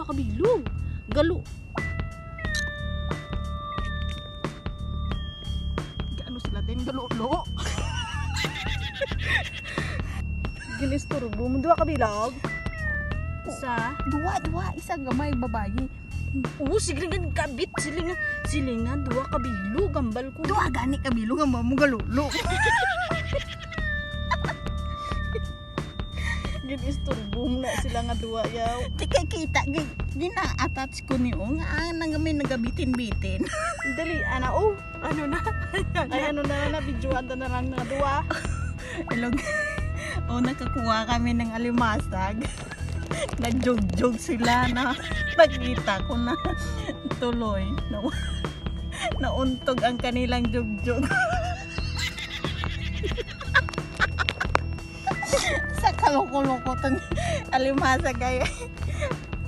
ka bilog. Galo. Gaano sila din galo-lo. Ginisturbo mo, 2 ka bilog. Isa. Dua, isa gamay babayi. Oo, sige nga kabit. Silingan, 2 ka bilog. Gambal ko. Dua gani ka bilog ang mo galulo. Ginisturbo mo na sila nga 2 yaw. Di kay kita gina-attach ko niyo nga nangami nagabitin-bitin. Dali, ano na? Ay, ano na videoan na lang na 2. Ilog. Nakakuha kami ng alimasag. Nagjog-jog sila na nakita ko na tuloy. Nauntog ang kanilang jog-jog. Sa kaloko-loko tong alimasag kayo.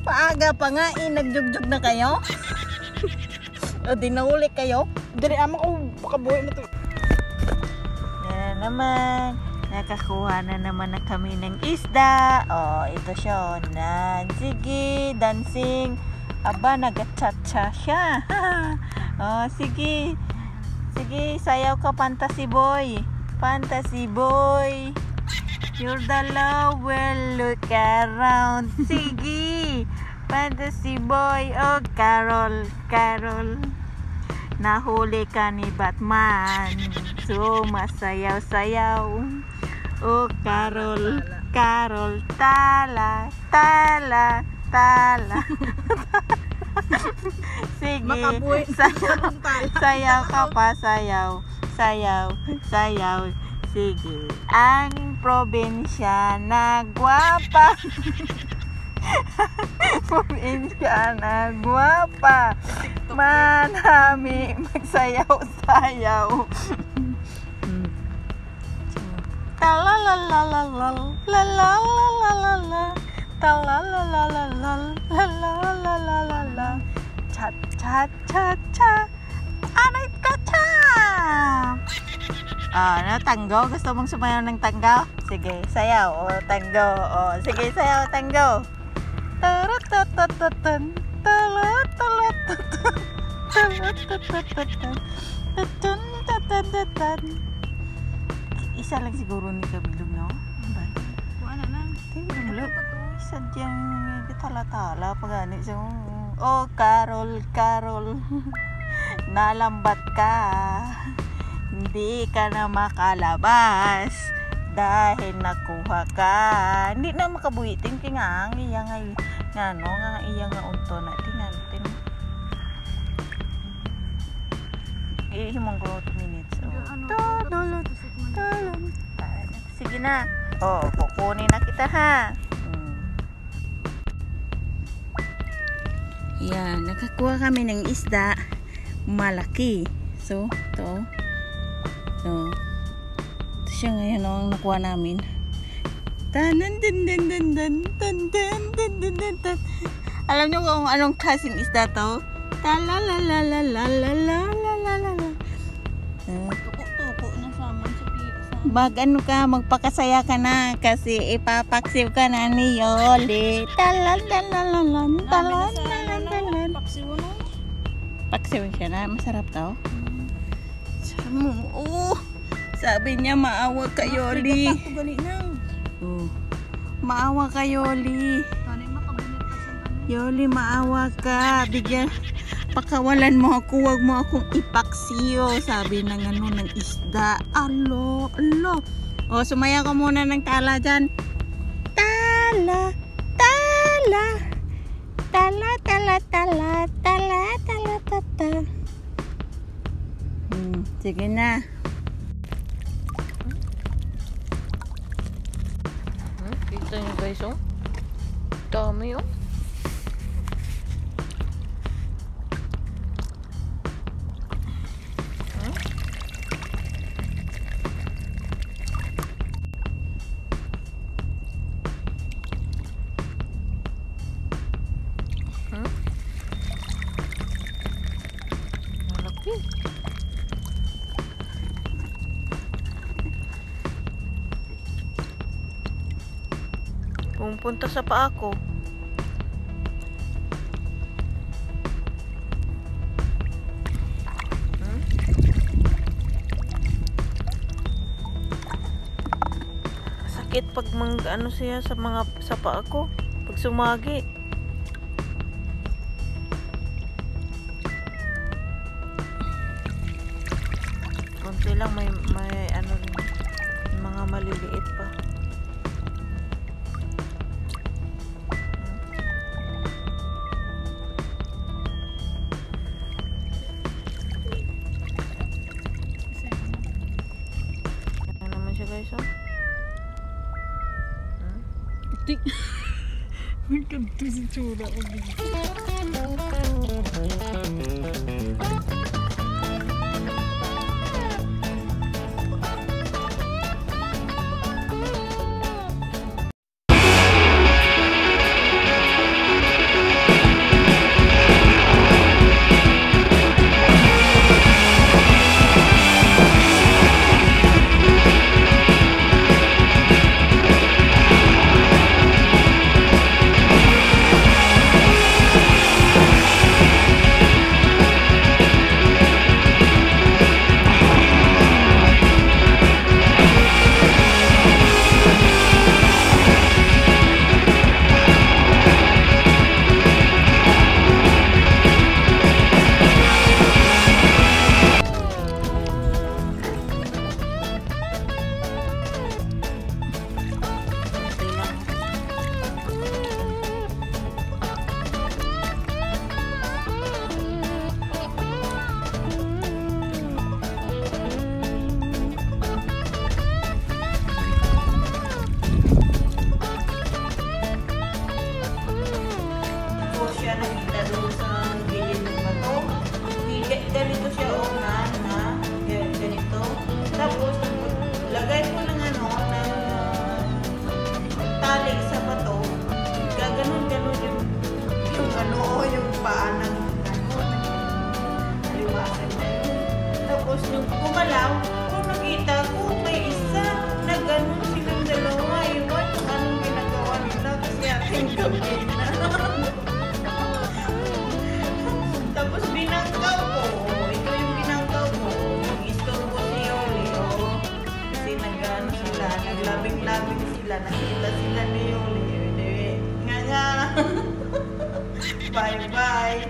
Paaga pa nga nagjog-jog na kayo. O di nahuli kayo. Dali, ama ko pakabuhay na to. Yan naman. Nakakuha na naman na kami ng isda. Ito siya. Sige, dancing. Aba, nag-cha-cha siya. Sige. Sige, sayaw ka, fantasy boy. Fantasy boy. You're the love, well, look around. Sige, fantasy boy. Oh, Carol. Nahuli ka ni Batman. So, masayaw-sayaw. Oh, Carol, tala. Sige, sayaw ka pa, sayaw. Sige, ang probinsya na gwapa. Probinsya na gwapa. Manami magsayaw-sayaw. Cha-cha-cha-cha. Aray ka cha. Tanggo? Gusto mong sumayaw ng tanggo? Sige, sayaw. Tanggo. Sige, sayaw, tanggo. Taratatatatatan. Isa lang siguro ni kabilog, no? Kuha na. Tingnan isa diyang tala-tala pagani siya. Oh, Carol. Nalambat ka. Hindi ka na makalabas dahil nakuha ka. Hindi na makabuhitin kaya nga ang iya nga unto na tinantin. Ihimong ko 2 minutes. Sige na. Kukunin na kita ha. Yan, nakakuha kami ng isda. Malaki. So, ito siya ngayon ang nakuha namin. Alam nyo kung anong klaseng isda to? Tuko na saman sa Mag-ano ka, magpakasaya ka na kasi ipapaksiw ka na ni Yoli. Paksiw siya na, masarap daw. Sabi niya maawa ka Yoli. Maawa ka Yoli. Yoli, maawa ka. Bigyan, pakawalan mo ako, wag mo akong ipaksiyo. Sabi ng ng isda. Alo. Sumaya ka muna ng tala dyan. Tala. Sige na. Kita nyo guys, dami malaki. Pumunta sa paa ko. Masakit pag ano siya sa paa ko. Pag sumagi. Konti lang may ano rin. Mga maliliit pa. Ano naman siya guys, oh? Tik. Magkanto si Chura. Ganito siya ganito. Tapos lagay ko ng tali sa bato. Gaganon yung paa ng aliwasan na yun. Tapos nung kumalaw, kung nakita ko may isa na ganon silang dalawa. Iwan kung anong ginagawa nila kasi ating gabi na. Tapos binanggaw ko. Ito yung binanggaw ko. Istorbo si Yoli. Kasi nag-ano sila. Naglabing-labing sila. Nakita sila ni Yoli. Nga. Bye-bye.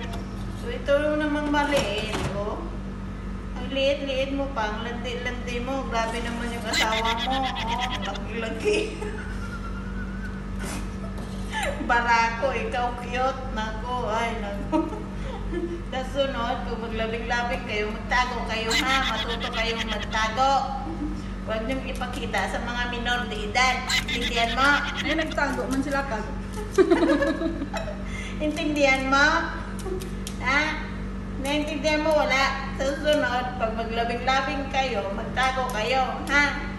So ito yung namang maliit. Ang liit-liit mo pa. Ang landi-landi mo. Grabe naman yung asawa mo. Laki-laki. Barako. Ikaw cute. Nako. Ay, nako. Sa sunod, kung maglabing-labing kayo, magtago kayo ha. Matuto kayong magtago. Huwag niyong ipakita sa mga minor de edad. Intindihan mo? Ay, nagtago man sila kag. Intindihan mo? Ha? Naintindihan mo? Wala. Sa sunod, pag maglabing-labing kayo, magtago kayo. Ha?